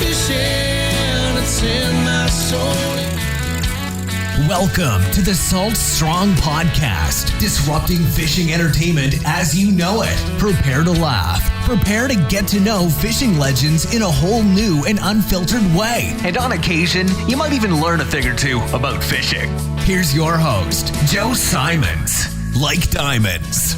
fishing, it's in my soul. Welcome to the Salt Strong Podcast, disrupting fishing entertainment as you know it. Prepare to laugh. Prepare to get to know fishing legends in a whole new and unfiltered way. And on occasion, you might even learn a thing or two about fishing. Here's your host, Joe Simons. Like diamonds.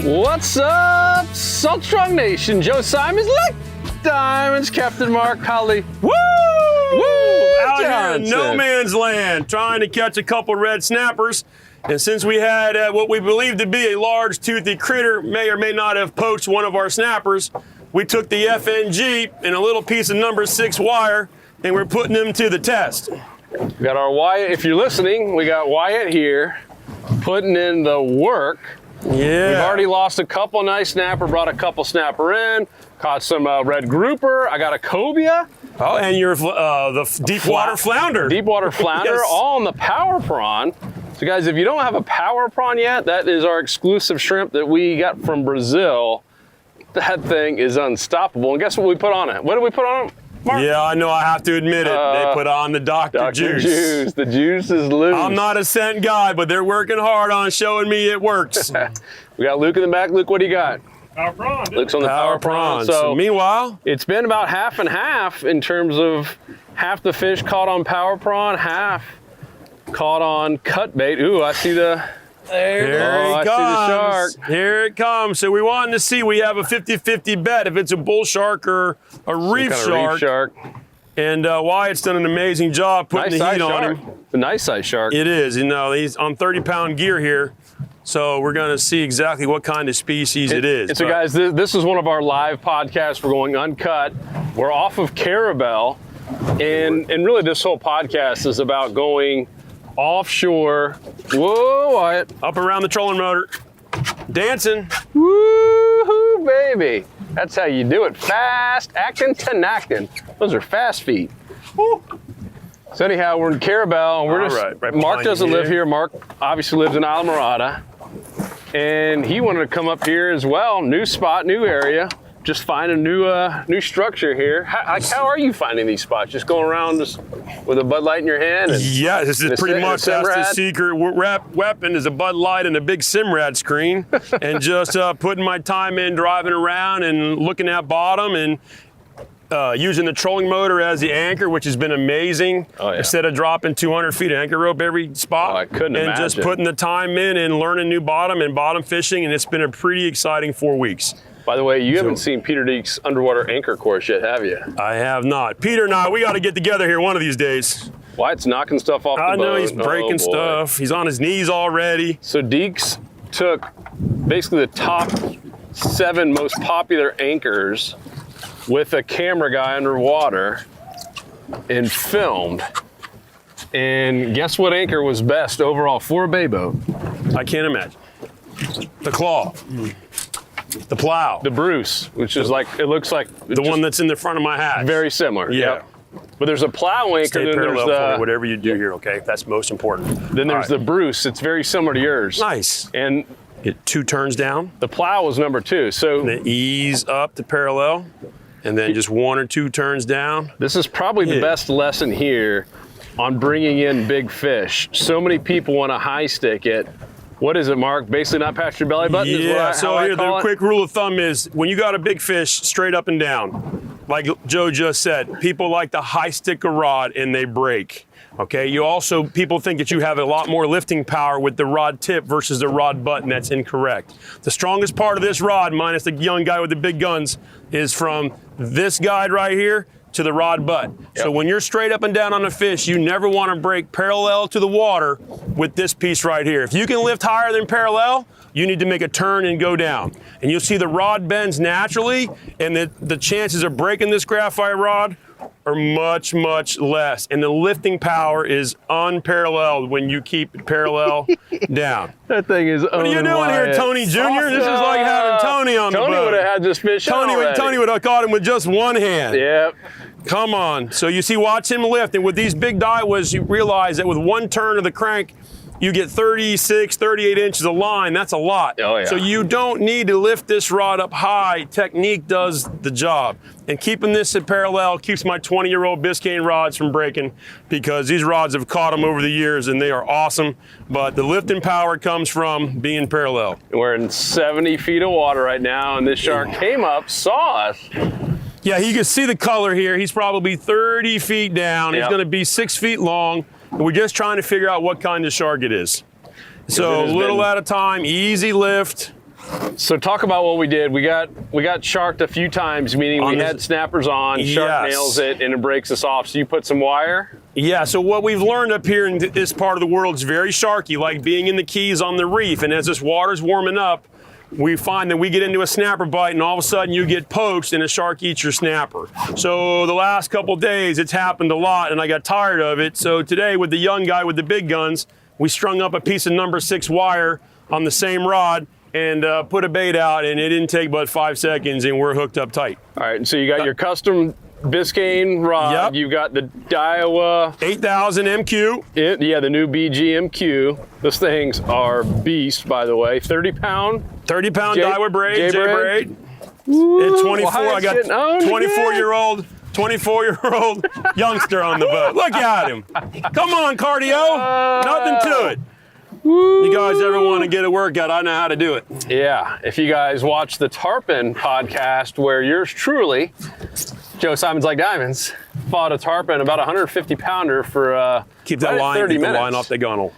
What's up, Salt Strong Nation? Joe Simons, like diamonds. Captain Mark Holly. Woo! Out here in no man's land, trying to catch a couple red snappers. And since we had what we believed to be a large toothy critter, may or may not have poached one of our snappers, we took the FNG and a little piece of number 6 wire, and we're putting them to the test. We got our Wyatt. If you're listening, we got Wyatt here putting in the work. Yeah. We've already lost a couple nice snapper, brought a couple snapper in, caught some red grouper. I got a cobia. Oh, and your the deep water flounder. Deep water flounder, Yes. all on the power prawn. So guys, if you don't have a power prawn yet, that is our exclusive shrimp that we got from Brazil. That thing is unstoppable. And guess what we put on it? What did we put on it, Mark? Yeah, I know, I have to admit it. They put on the Dr. Juice. The juice is loose. I'm not a scent guy, but they're working hard on showing me it works. We got Luke in the back. Luke, what do you got? Power prawn. Luke's on the power prawn. So meanwhile, it's been about half and half in terms of half the fish caught on power prawn, half caught on cut bait. Ooh, I see the... Here I it see the comes. shark. Here it comes. So we wanted to see, we have a 50-50 bet if it's a bull shark or a reef shark. And Wyatt's done an amazing job putting the heat on him. A nice size shark. It is. You know, he's on 30-pound gear here. So we're going to see exactly what kind of species it is. And so guys, this is one of our live podcasts. We're going uncut. We're off of Carrabelle. And really this whole podcast is about going offshore. Whoa, Wyatt. Up around the trolling motor. Dancing. Woo-hoo, baby. That's how you do it. Fast acting to knacking. Those are fast feet. Woo. So anyhow, we're in Carrabelle. And we're right Mark doesn't live here. Mark obviously lives in Islamorada. And he wanted to come up here as well. New spot, new area. Just find a new structure here. How are you finding these spots? Just going around just with a Bud Light in your hand? And yeah, this is pretty much that's the secret weapon is a Bud Light and a big Simrad screen. And just putting my time in driving around and looking at bottom and using the trolling motor as the anchor, which has been amazing. Oh, yeah. Instead of dropping 200 feet of anchor rope every spot. I couldn't imagine. And just putting the time in and learning new bottom and bottom fishing, and it's been a pretty exciting 4 weeks. By the way, you haven't seen Peter Deek's underwater anchor course yet, have you? I have not. Peter and I, we got to get together here one of these days. Wyatt's knocking stuff off the boat. I know, he's breaking stuff. He's on his knees already. So Deeks took basically the top 7 most popular anchors with a camera guy underwater and filmed. And guess what anchor was best overall for a bay boat? I can't imagine. The claw. The plow. The Bruce, which is like, it looks like the one that's in the front of my hat. Very similar. Yeah. Yep. But there's a plow anchor. Stay then parallel there's for me, whatever you do here, okay? That's most important. Then there's the Bruce. It's very similar to yours. Nice. And get 2 turns down. The plow was number 2. So and then ease up to parallel, and then just 1 or 2 turns down. This is probably the best lesson here on bringing in big fish. So many people want to high stick it. What is it, Mark? Basically not past your belly button? Yeah, so here the quick rule of thumb is when you got a big fish, straight up and down. Like Joe just said, people like to high stick a rod and they break. Okay, people think that you have a lot more lifting power with the rod tip versus the rod butt, and that's incorrect. The strongest part of this rod, minus the young guy with the big guns, is from this guide right here to the rod butt. Yep. So when you're straight up and down on a fish, you never want to break parallel to the water with this piece right here. If you can lift higher than parallel, you need to make a turn and go down. And you'll see the rod bends naturally, and the chances of breaking this graphite rod are much, much less. And the lifting power is unparalleled when you keep it parallel down. That thing is What are you doing here, Tony Jr.? This is like having Tony on the boat. Tony would have had this fish Tony would have caught him with just one hand. Yep. Come on. So you see, watch him lift. And with these big Daiwas, you realize that with one turn of the crank, you get 36, 38 inches of line. That's a lot. Oh, yeah. So you don't need to lift this rod up high. Technique does the job. And keeping this at parallel keeps my 20-year-old Biscayne rods from breaking, because these rods have caught them over the years and they are awesome. But the lifting power comes from being parallel. We're in 70 feet of water right now, and this shark came up, saw us. Yeah, you can see the color here. He's probably 30 feet down. He's Yep. going to be 6 feet long. And we're just trying to figure out what kind of shark it is. So it has little been- at a time, easy lift. So talk about what we did. We got sharked a few times, meaning we the- had snappers on, shark Yes. nails it, and it breaks us off. So you put some wire? Yeah, so what we've learned up here in this part of the world is very sharky, like being in the Keys on the reef. And as this water's warming up, we find that we get into a snapper bite and all of a sudden you get poached and a shark eats your snapper. So the last couple days it's happened a lot and I got tired of it. So today with the young guy with the big guns, we strung up a piece of number 6 wire on the same rod and put a bait out, and it didn't take but 5 seconds and we're hooked up tight. All right, and so you got your custom Biscayne rod. Yep. You've got the Daiwa, 8,000 MQ. the new BGMQ. Those things are beast, by the way. 30-pound. 30-pound J- Daiwa braid, J J braid. braid. And 24, I Wyatt's got getting owned 24-year-old youngster on the boat. Look at him. Come on, cardio. Nothing to it. You guys ever want to get a workout? I know how to do it. Yeah, if you guys watch the Tarpon podcast, where yours truly, Joe Simon's Like Diamonds, fought a tarpon, about 150-pounder for Keep that right at line, 30 keep the minutes. line off the gunnel.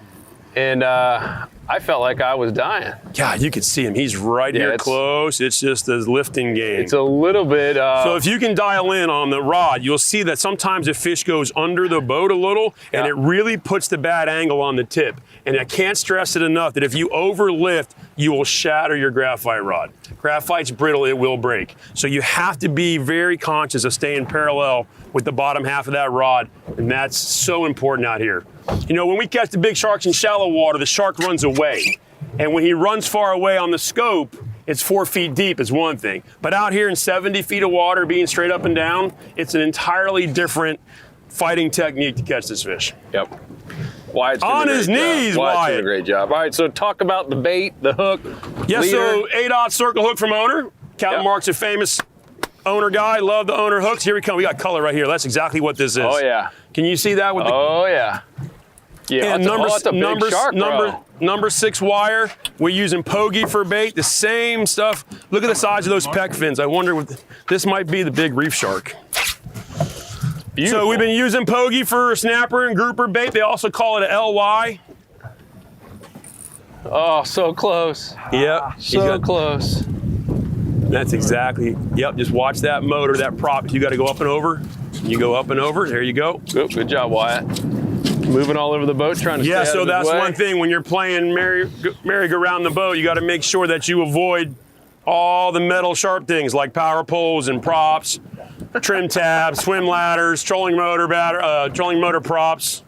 And I felt like I was dying. God, you can see him. He's right Yeah, here it's- close. It's just a lifting game. It's a little bit. So if you can dial in on the rod, you'll see that sometimes the fish goes under the boat a little, and Yeah. it really puts the bad angle on the tip. And I can't stress it enough that if you overlift, you will shatter your graphite rod. Graphite's brittle, it will break. So you have to be very conscious of staying parallel with the bottom half of that rod, and that's so important out here. You know, when we catch the big sharks in shallow water, the shark runs away. And when he runs far away on the scope, it's 4 feet deep is one thing. But out here in 70 feet of water, being straight up and down, it's an entirely different fighting technique to catch this fish. Yep. Wyatt's doing On a his great job. knees, Wyatt's doing Wyatt. a great job. All right, so talk about the bait, the hook. Yeah, leader. so 8/0 circle hook from Owner. Capt Yep. Mark's a famous Owner guy. Love the Owner hooks. Here we come. We got color right here. That's exactly what this is. Oh yeah. Can you see that with the Oh yeah. Yeah. and that's a big shark, bro. number 6 wire. We're using pogey for bait. The same stuff. Look at the size of those pec fins. I wonder what this might be the big reef shark. Beautiful. So we've been using pogey for snapper and grouper bait. They also call it a LY. Oh, so close. Yep. He's So got- close. That's exactly. Yep. Just watch that motor, that prop. You got to go up and over. You go up and over. There you go. Good job, Wyatt. Moving all over the boat, trying to Yeah. stay out So of his that's way. one thing when you're playing merry-go-round the boat. You got to make sure that you avoid all the metal sharp things like power poles and props, trim tabs, swim ladders, trolling motor props.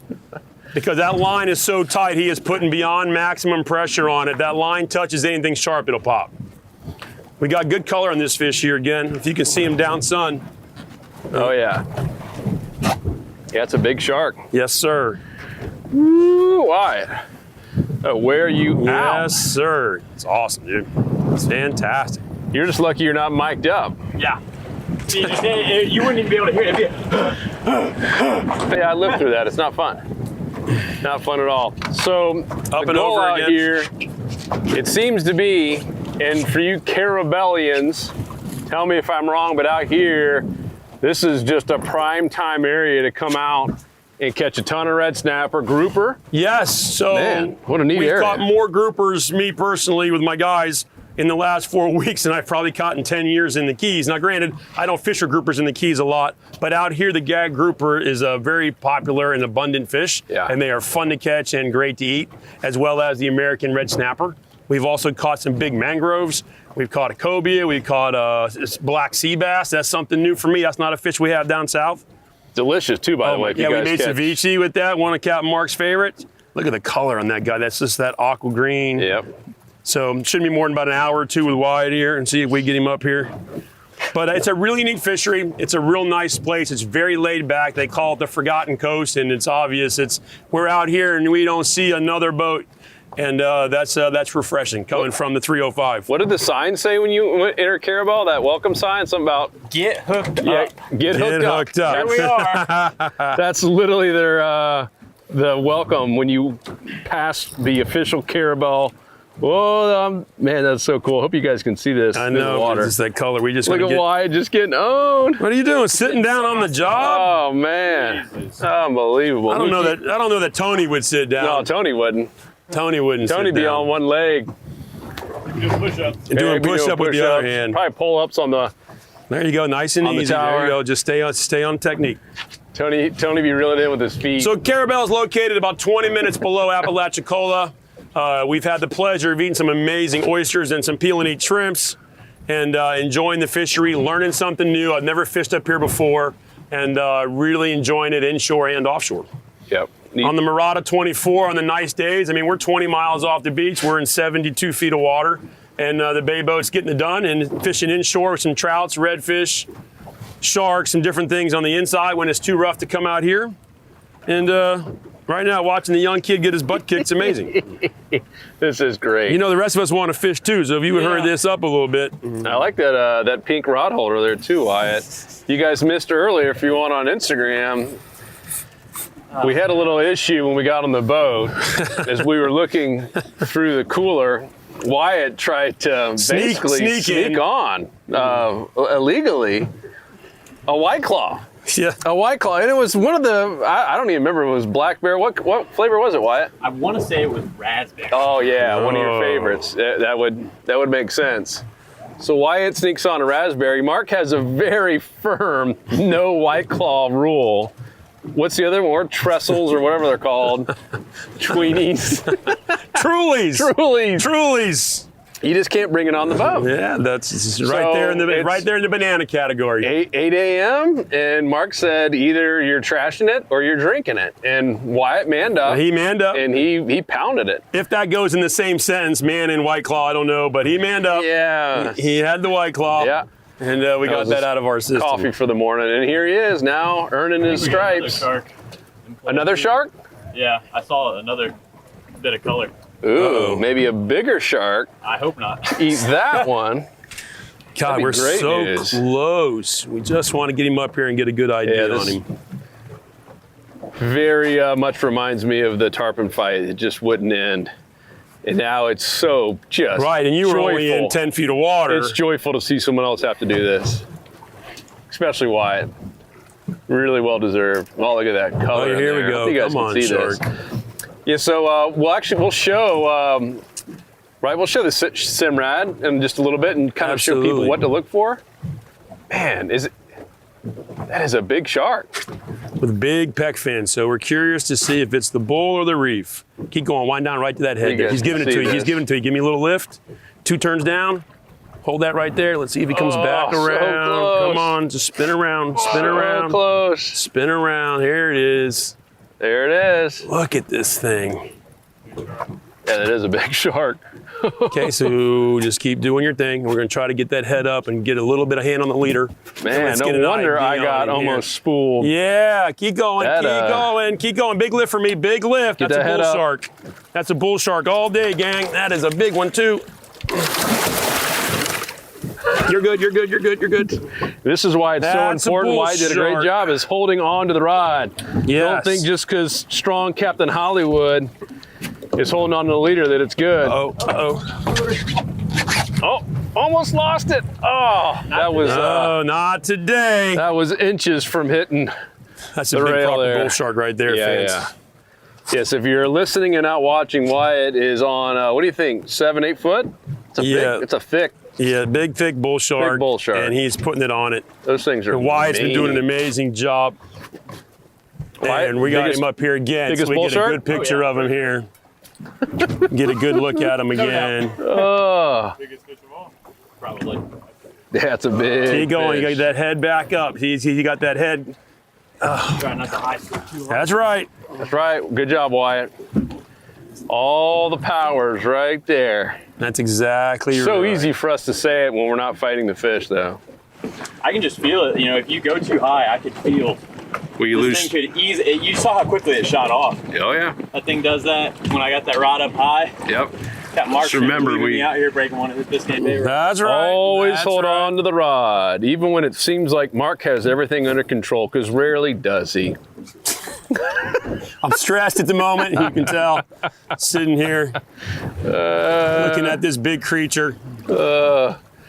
Because that line is so tight, he is putting beyond maximum pressure on it. That line touches anything sharp, it'll pop. We got good color on this fish here again. If you can see him down sun. Oh yeah. Yeah, it's a big shark. Yes, sir. Ooh, Wyatt. Oh, where are you out? Yes, sir. It's awesome, dude. It's fantastic. You're just lucky you're not mic'd up. Yeah. You wouldn't even be able to hear it. Yeah, I lived through that. It's not fun. Not fun at all. So Up the and goal over out again. here, it seems to be, and for you Carrabellians, tell me if I'm wrong, but out here, this is just a prime time area to come out and catch a ton of red snapper, grouper. Yes. So Man, what a neat we've area. caught more groupers, me personally, with my guys in the last 4 weeks than I've probably caught in 10 years in the Keys. Now, granted, I don't fish for groupers in the Keys a lot, but out here, the gag grouper is a very popular and abundant fish, Yeah. and they are fun to catch and great to eat, as well as the American red snapper. We've also caught some big mangroves. We've caught a cobia. We've caught black sea bass. That's something new for me. That's not a fish we have down south. Delicious too, by the way. If Yeah, you we guys made catch. ceviche with that. One of Capt Mark's favorites. Look at the color on that guy. That's just that aqua green. Yep. So it shouldn't be more than about an hour or two with Wyatt here and see if we get him up here. But it's a really neat fishery. It's a real nice place. It's very laid back. They call it the Forgotten Coast, and it's obvious. We're out here and we don't see another boat, and that's refreshing coming from the 305. What did the sign say when you enter Carrabelle? That welcome sign? Something about Get hooked up. Get hooked up. Here we are. That's literally their the welcome when you pass the official Carrabelle. Whoa, man, that's so cool. Hope you guys can see this. I in the know, water. it's that color. We just Look at Wyatt just getting owned. What are you doing? Sitting down on the job? Oh man, unbelievable. I don't know that Tony would sit down. No, Tony wouldn't. Tony wouldn't. Tony sit be down. on one leg. Do push-ups. And doing push-up with the other hand. Probably pull-ups on the. There you go, nice and On the easy. There tower. you go. Just stay on technique. Tony be reeling in with his feet. So Carrabelle is located about 20 minutes below Apalachicola. We've had the pleasure of eating some amazing oysters and some peel and eat shrimps, and enjoying the fishery, learning something new. I've never fished up here before, and really enjoying it inshore and offshore. Yep. On the Murata 24, on the nice days, I mean, we're 20 miles off the beach. We're in 72 feet of water, and the bay boat's getting it done and fishing inshore with some trouts, redfish, sharks, and different things on the inside when it's too rough to come out here. And right now, watching the young kid get his butt kicked, it's amazing. This is great. You know, the rest of us want to fish too, so if you would hurry this up a little bit. I like that pink rod holder there too, Wyatt. You guys missed earlier if you want on Instagram. We had a little issue when we got on the boat. As we were looking through the cooler, Wyatt tried to basically sneak on illegally a White Claw. Yeah. A White Claw, and it was one of the, I don't even remember, it was black bear. What flavor was it, Wyatt? I want to say it was raspberry. Oh yeah, one of your Oh. favorites. That would make sense. So Wyatt sneaks on a raspberry. Mark has a very firm no White Claw rule. What's the other one? Trestles or whatever they're called. Tweenies. Trulies. Trulies. You just can't bring it on the boat. Yeah, that's right there in the banana category. 8 a.m. and Mark said either you're trashing it or you're drinking it. And Wyatt manned up. He manned up. And he pounded it. If that goes in the same sentence, man and White Claw, I don't know, but he manned up. Yeah. He had the White Claw. Yeah. And we got was that his out of our system. Coffee for the morning. And here he is now earning his stripes. Another shark. Another shark? Yeah, I saw another bit of color. Ooh, maybe a bigger shark. I hope not. Eat that one. God, be we're great so news. close. We just want to get him up here and get a good idea Yeah, on him. Very much reminds me of the tarpon fight. It just wouldn't end. And now it's so just Right, and you were only joyful. in 10 feet of water. It's joyful to see someone else have to do this. Especially Wyatt. Really well deserved. Oh, look at that color. Oh, in here there. we go. I think you guys Come can on, see shark. this. Yeah, so we'll show we'll show the Simrad in just a little bit and kind of show people Absolutely. what to look for. Man, that is a big shark. With big pec fins, so we're curious to see if it's the bull or the reef. Keep going, wind down right to that You head there. guys He's giving it can to see you. He's this. giving it to you. Give me a little lift. 2 turns down. Hold that right there. Let's see if he comes back so around. close. Come on, just spin around, spin So around, close. spin around. Here it is. There it is. Look at this thing. Yeah, that is a big shark. Okay, so just keep doing your thing. We're gonna try to get that head up and get a little bit of hand on the leader. Man, Let's no get an wonder I idea got on him here. almost spooled. Yeah, keep going, That, keep going. Big lift for me, big lift. Get That's a that head bull up. shark. That's a bull shark all day, gang. That is a big one too. You're good, you're good, you're good, you're good. This is why it's That's a so important. bull Why I did a great shark. job is holding on to the rod. Don't Yes. think just because strong Captain Hollywood is holding on to the leader that it's good. Oh, Oh, almost lost it. Oh, that was oh, not today. that was inches from hitting. That's a the big rail proper there. bull shark right there, fans. Yes, if you're listening and not watching, Wyatt is on. What do you think? 7, 8 foot? It's a Yeah. It's a thick. Yeah, big, thick bull shark. bull shark. And he's putting it on it. Those things are. And Wyatt's been doing an mean. amazing job. Wyatt, And we got biggest- him up here again, so biggest we bull get a shark? good picture of him here. Get a good look at him again. Oh, Biggest fish of all, probably. that's a big. Keep going. You fish. got that head back up. He got that head. Try not to high too hard. That's right. That's right. Good job, Wyatt. All the powers right there. That's exactly right. So easy for us to say it when we're not fighting the fish, though. I can just feel it. You know, if you go too high, I could feel Well, you this thing could ease it. You saw how quickly it shot off. Oh yeah. That thing does that when I got that rod up high. Yep. That Mark's remember me out here breaking one of this game day. That's right. Always That's hold right. on to the rod, even when it seems like Mark has everything under control, because rarely does he. I'm stressed at the moment, you can tell. Sitting here, looking at this big creature.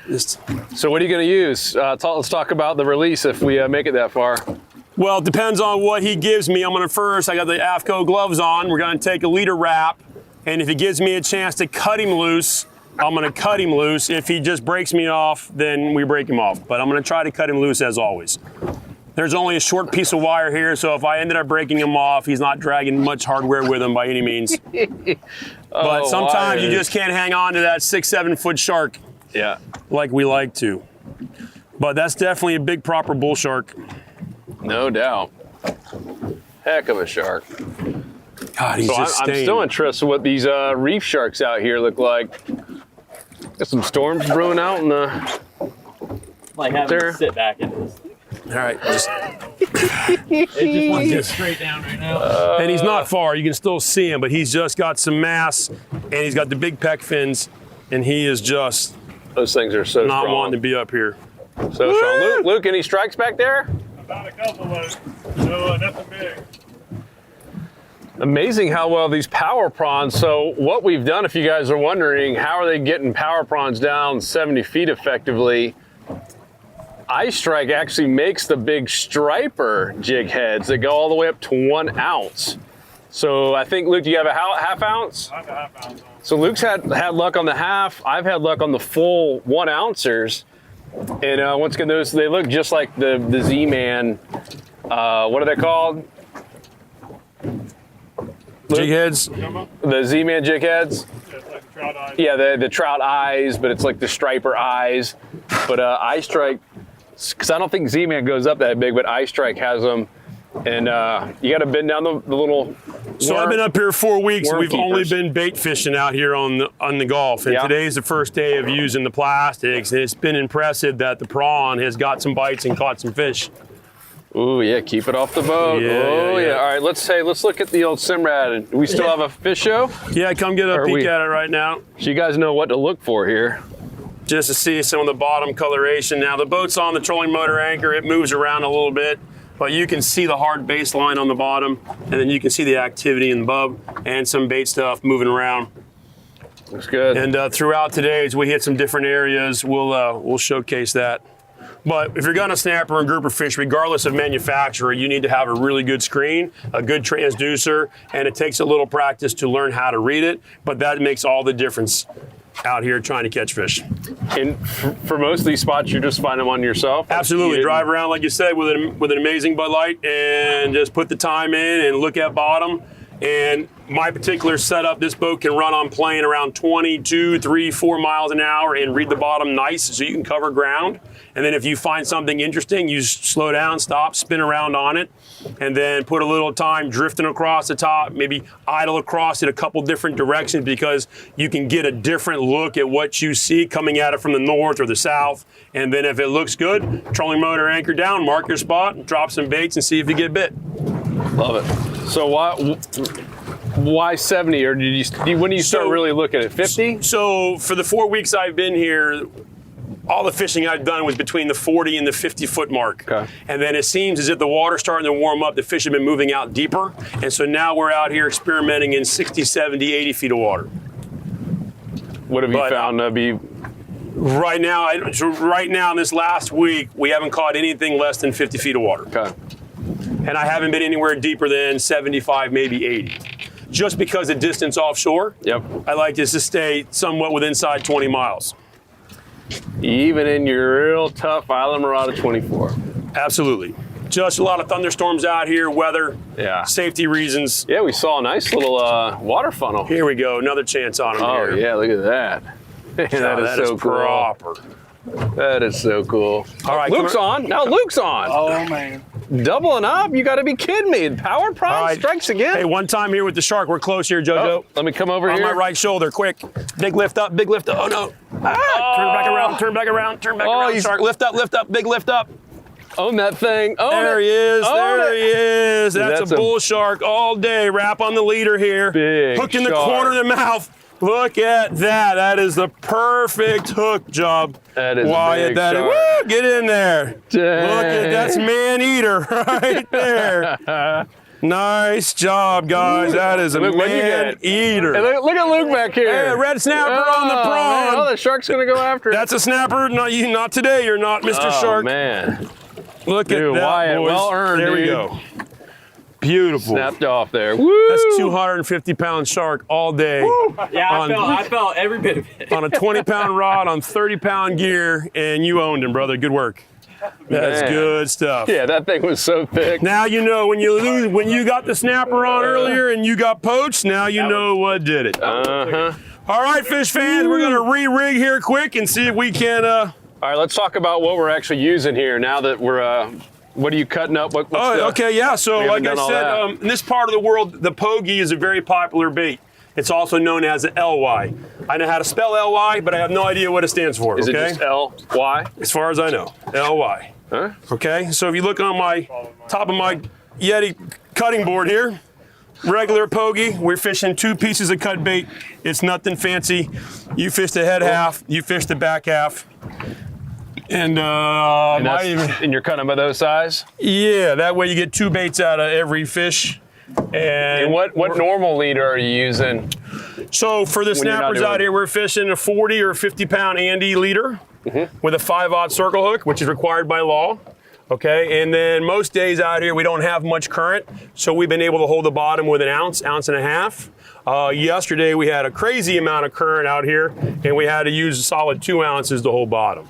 Just, So what are you going to use? Let's talk about the release if we make it that far. well, it depends on what he gives me. I got the AFCO gloves on. We're going to take a leader wrap. And if he gives me a chance to cut him loose, I'm going to cut him loose. If he just breaks me off, then we break him off. But I'm going to try to cut him loose as always. There's only a short piece of wire here, so if I ended up breaking him off, he's not dragging much hardware with him by any means. But sometimes you just can't hang on to that 6-7 foot shark Yeah. like we like to. But that's definitely a big proper bull shark. No doubt. Heck of a shark. God, he's So just I'm staying. still interested in what these reef sharks out here look like. Got some storms brewing out in the. Like having There. to sit back in this. All right, just, It just wants to get straight down right now. and he's not far. You can still see him, but he's just got some mass, and he's got the big pec fins, and he is just Those things are so not strong. wanting to be up here. So strong. Luke, any strikes back there? About a couple of no, nothing big. Amazing how well these power prawns. So what we've done, if you guys are wondering, how are they getting power prawns down 70 feet effectively? Ice Strike actually makes the big striper jig heads that go all the way up to 1 ounce. So I think, Luke, do you have a half ounce? I have a half ounce on. So Luke's had luck on the half. I've had luck on the full 1 ouncers. And once again, they look just like the Z-Man. What are they called? Jig heads. The Z-Man jig heads. Yeah, it's like trout eyes. Yeah, the trout eyes, but it's like the striper eyes. But Ice Strike, because I don't think Z-Man goes up that big, but Ice Strike has them. And you got to bend down the little. So I've been up here 4 weeks. worm We've only keepers. been bait fishing out here on the Gulf, and Yeah. today's the first day of using the plastics. And it's been impressive that the prawn has got some bites and caught some fish. Ooh, yeah, keep it off the boat. Yeah, oh, yeah, yeah. All right, let's look at the old Simrad. Do we still have a fish show? Yeah, come get a Are peek we- at it right now, So you guys know what to look for here. just to see some of the bottom coloration. Now the boat's on the trolling motor anchor. It moves around a little bit, but you can see the hard baseline on the bottom, and then you can see the activity in the bub and some bait stuff moving around. Looks good. And throughout today, as we hit some different areas, we'll showcase that. But if you're gonna snapper and grouper fish, regardless of manufacturer, you need to have a really good screen, a good transducer, and it takes a little practice to learn how to read it, but that makes all the difference out here trying to catch fish. And for most of these spots, you're just finding them on yourself? Absolutely. You- Drive around, like you said, with an amazing Bud Light and just put the time in and look at bottom. And my particular setup, this boat can run on plane around 22, 3, 4 miles an hour and read the bottom nice so you can cover ground. And then if you find something interesting, you slow down, stop, spin around on it, and then put a little time drifting across the top, maybe idle across it a couple different directions because you can get a different look at what you see coming at it from the north or the south. And then if it looks good, trolling motor anchor down, mark your spot, drop some baits and see if you get bit. Love it. So why 70? Or when do you start So- really looking at 50? So for the 4 weeks I've been here, all the fishing I've done was between the 40 and the 50 foot mark. Okay. And then it seems as if the water's starting to warm up, the fish have been moving out deeper. And so now we're out here experimenting in 60, 70, 80 feet of water. What have you But, found to be? Right now, in this last week, we haven't caught anything less than 50 feet of water. Okay. And I haven't been anywhere deeper than 75, maybe 80. Just because of distance offshore, Yep. I like to just stay somewhat within inside 20 miles. Even in your real tough Island Mirada 24. Absolutely. Just a lot of thunderstorms out here, weather, Yeah. safety reasons. Yeah, we saw a nice little water funnel. Here we go, another chance on them Oh here. yeah, look at that. Oh, that is so cool. proper. That is so cool. All right, Luke's on. Now Luke's on. Oh, man. Doubling up? You got to be kidding me. Power prime All right. strikes again. Hey, one time here with the shark. We're close here, JoJo. Oh, let me come over on here. my right shoulder, quick. Big lift up, big lift up. Oh no. Ah, turn back around, turn back around, turn back around. Shark, lift up, big lift up. Own that thing. Own There it. he is, Own there it. he is. That's a bull shark all day. Wrap on the leader here. Big Hook in the shark. corner of the mouth. Look at that. That is the perfect hook job. That is Wyatt, a big that is, shark. woo, get in there. Dang. Look at that's man eater right there. Nice job, guys. That is a Look, what'd you man get? eater. Hey, look at Luke back here. Hey, red snapper on the Man, prawn. oh, the shark's gonna go after it. That's a snapper. Not you. Not today. You're not Mr. Oh, Shark. man. Look Dude, at that, Wyatt, boys. well earned, There we dude. go. Beautiful. Snapped off there. Woo! That's 250-pound shark all day. Yeah, On- I felt every bit of it. On a 20-pound rod on 30-pound gear, and you owned him, brother. Good work. That's Man. good stuff. Yeah, that thing was so thick. Now you know when you got the snapper on earlier and you got poached. Now you know what did it. Uh-huh. All right, fish fans, we're gonna re-rig here quick and see if we can. All right, let's talk about what we're actually using here now that we're, what are you cutting up? What's the, Okay, yeah. So we like haven't I done all said, in this part of the world, the pogie is a very popular bait. It's also known as the LY. I know how to spell LY, but I have no idea what it stands for. Is Okay, it just L-Y? as far as I know, LY. Huh? Okay, so if you look on my top of my Yeti cutting board here, regular pogie, we're fishing 2 pieces of cut bait. It's nothing fancy. You fish the head half, you fish the back half. And, And you're cutting by those size? yeah, that way you get 2 baits out of every fish. And what normal leader are you using? So for the you're not snappers doing- out here, we're fishing a 40 or 50-pound Andy leader with a 5/0 circle hook, which is required by law. Okay, and then most days out here we don't have much current, so we've been able to hold the bottom with an ounce and a half. Yesterday we had a crazy amount of current out here, and we had to use a solid 2 ounces to hold bottom.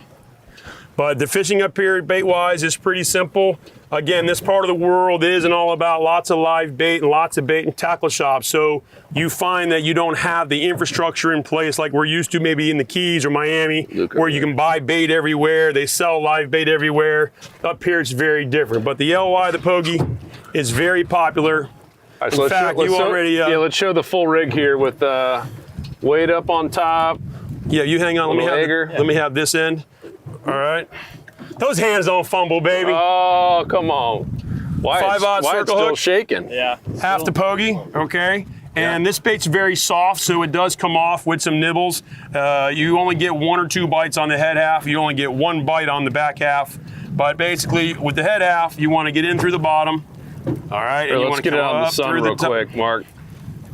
But the fishing up here bait-wise is pretty simple. Again, this part of the world isn't all about lots of live bait and lots of bait and tackle shops. So you find that you don't have the infrastructure in place like we're used to maybe in the Keys or Miami, where you can buy bait everywhere. They sell live bait everywhere. Up here, it's very different. But the LY, the pogie, is very popular. All right, so In fact, you already... let's show the full rig here with weight up on top. Yeah, you hang on. Let me have this end. All right. Those hands don't fumble, baby. Oh, come on. Wyatt's 5/0 circle still hook. shaking. Yeah. Half the pogie, okay? And this bait's very soft, so it does come off with some nibbles. You only get 1 or 2 bites on the head half. You only get 1 bite on the back half. But basically, with the head half, you want to get in through the bottom. All right, Here, and you let's want to get it come out in the up sun through real the top. quick, Mark.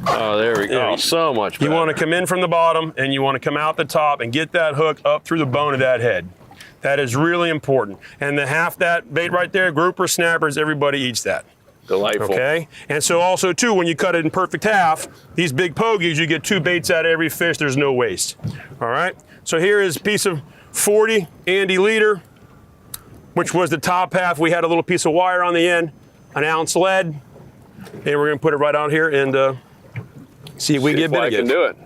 Oh, there we go. Yeah. So much better. You want to come in from the bottom, and you want to come out the top and get that hook up through the bone of that head. That is really important. And the half that bait right there, grouper, snappers, everybody eats that. Delightful. Okay, and so also too, when you cut it in perfect half, these big pogies, you get 2 baits out of every fish. There's no waste. All right. So here is a piece of 40 Andy leader, which was the top half. We had a little piece of wire on the end, an ounce lead, and we're gonna put it right out here and see if we See get if bit Wyatt again. can do it.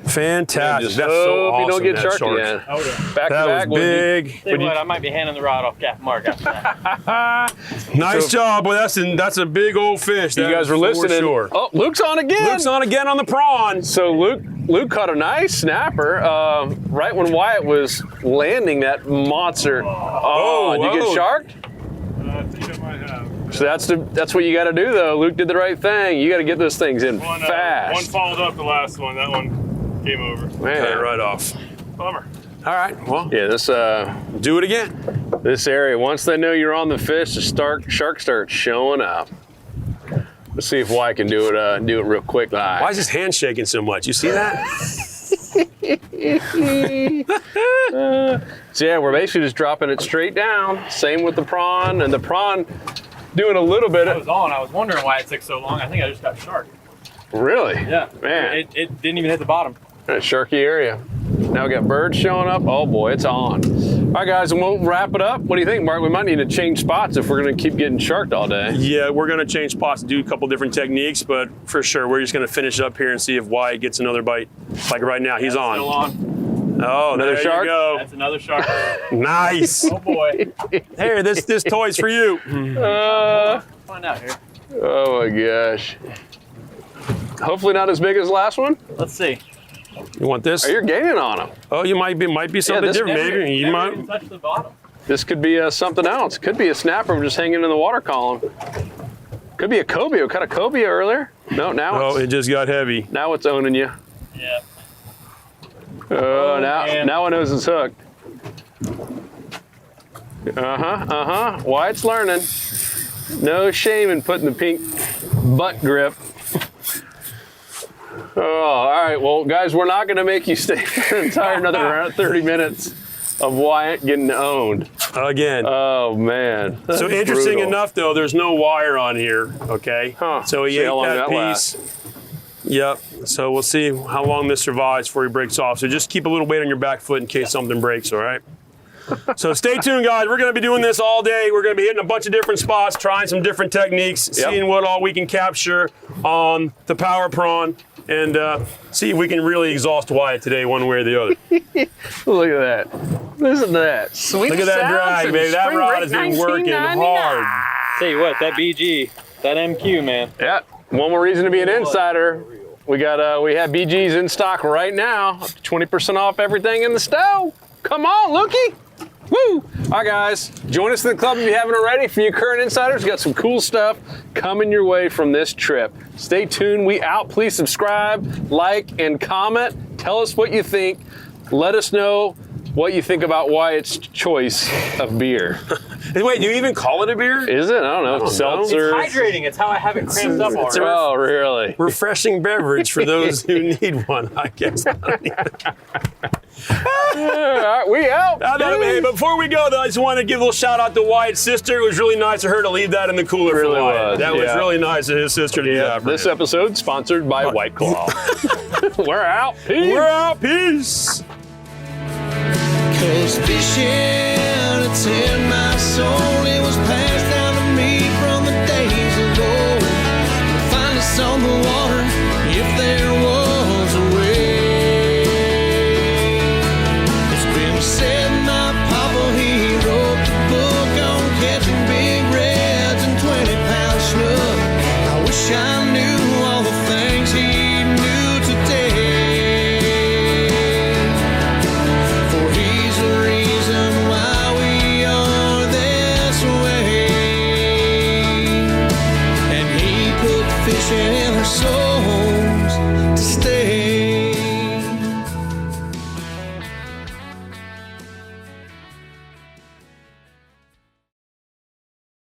Fantastic. Just That's hope so awesome. you don't get that shark shark. again. Oh, yeah. Back That to back. was big. Tell you what, I might be handing the rod off Capt Mark after that. Nice job. Well, that's a big old fish. You that guys is were for listening. Sure. Oh, Luke's on again. Luke's on again on the prawn. So Luke caught a nice snapper right when Wyatt was landing that monster. Oh, did you get sharked? I think I might have. So that's what you got to do though. Luke did the right thing. You got to get those things in One fast. followed up the last one. That one came over. Man. Cut it right off. Bummer. All right. Well, Yeah, this do it again. this area. Once they know you're on the fish, the shark starts showing up. Let's see if Wyatt can do it real quick. Why is his hand shaking so much? You see that? So yeah, we're basically just dropping it straight down. Same with the prawn, and the prawn doing a little bit I of. was on. I was wondering why it took so long. I think I just got shark. Really? Yeah. Man. It didn't even hit the bottom. A sharky area. Now we got birds showing up. Oh boy, it's on. All right, guys, and we'll wrap it up. What do you think, Mark? We might need to change spots if we're going to keep getting sharked all day. Yeah, we're gonna change spots, do a couple different techniques, but for sure, we're just gonna finish up here and see if Wyatt gets another bite. Like right now, he's Still on. on. Oh, Another there shark? you go. That's another shark. Nice. Oh boy. Here, this toy's for you. Find out here. Oh my gosh. Hopefully not as big as the last one. Let's see. You want this? Oh, you're gaining on them. Oh, you might be something this different. never- Maybe you Never might. even touch the bottom. This could be something else. Could be a snapper just hanging in the water column. Could be a cobia. We caught a cobia earlier. No, now Oh, it just got heavy. now it's owning you. Yeah. Oh, man. now it knows it's hooked. Wyatt's learning. No shame in putting the pink butt grip. Oh, all right. Well, guys, we're not going to make you stay for an entire another 30 minutes of Wyatt getting owned. Again. Oh man. So That's interesting brutal. enough, though, there's no wire on here. Okay. Huh. So he See ate how long that that piece. lasts. Yep. So we'll see how long this survives before he breaks off. So just keep a little weight on your back foot in case something breaks. All right. So stay tuned, guys. We're going to be doing this all day. We're going to be hitting a bunch of different spots, trying some different techniques, seeing what all we can capture on the power prawn, and see if we can really exhaust Wyatt today one way or the other. Look at that. Listen to that. Sweet Look at that drag, baby. That rod has been working hard. Tell you what, that BG, that MQ, man. Yeah. One more reason to be an insider. We have BGs in stock right now. 20% off everything in the stove. Come on, looky. Woo! All right, guys, join us in the club if you haven't already. For you current insiders, we got some cool stuff coming your way from this trip. Stay tuned. We out. Please subscribe, like, and comment. Tell us what you think. Let us know what you think about Wyatt's choice of beer. Wait, do you even call it a beer? Is it? I don't know. Seltzer. It's hydrating. It's how I have it cramped up already. Oh, really? Refreshing beverage for those who need one, I guess. All right, we out. Hey, before we go, though, I just want to give a little shout out to Wyatt's sister. It was really nice of her to leave that in the cooler Really for Wyatt. was, That was yeah. really nice of his sister to do that for This him. episode sponsored by White Claw. We're out. Peace. We're out. Peace. 'Cause fishing, it's in my soul. It was past